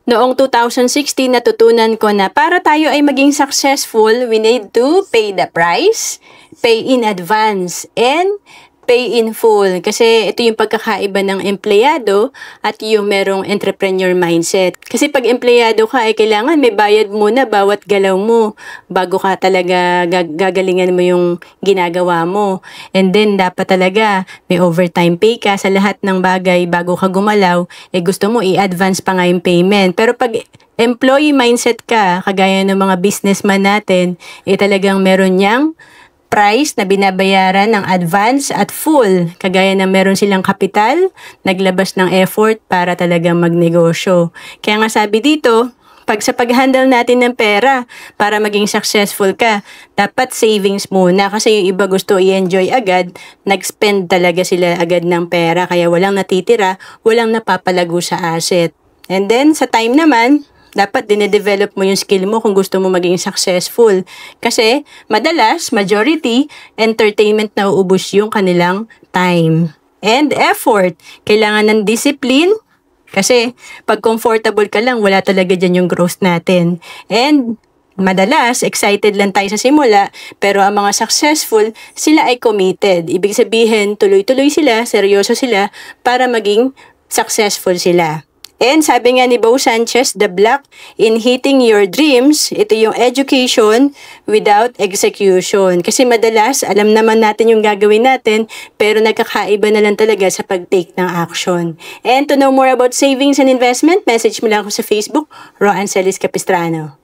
Noong 2016, natutunan ko na para tayo ay maging successful, we need to pay the price, pay in advance, and pay in full. Kasi ito yung pagkakaiba ng empleyado at yung merong entrepreneur mindset. Kasi pag empleyado ka, ay kailangan may bayad muna bawat galaw mo bago ka talaga gagalingan mo yung ginagawa mo. And then, dapat talaga may overtime pay ka sa lahat ng bagay bago ka gumalaw. Gusto mo i-advance pa nga yung payment. Pero pag employee mindset ka, kagaya ng mga businessman natin, talagang meron niyang price na binabayaran ng advance at full. Kagaya na meron silang kapital, naglabas ng effort para talagang magnegosyo. Kaya nga sabi dito, pag sa pag-handle natin ng pera para maging successful ka, dapat savings muna kasi yung iba gusto i-enjoy agad, nag-spend talaga sila agad ng pera kaya walang natitira, walang napapalago sa asset. And then sa time naman, dapat dinedevelop mo yung skill mo kung gusto mo maging successful. Kasi, madalas, majority, entertainment na uubos yung kanilang time. And effort. Kailangan ng discipline. Kasi, pag comfortable ka lang, wala talaga dyan yung growth natin. And, madalas, excited lang tayo sa simula, pero ang mga successful, sila ay committed. Ibig sabihin, tuloy-tuloy sila, seryoso sila, para maging successful sila. And sabi nga ni Bo Sanchez, the block in hitting your dreams, ito yung education without execution. Kasi madalas, alam naman natin yung gagawin natin, pero nagkakaiba na lang talaga sa pag-take ng action. And to know more about savings and investment, message mo lang ako sa Facebook, Ro Ancelis Capistrano.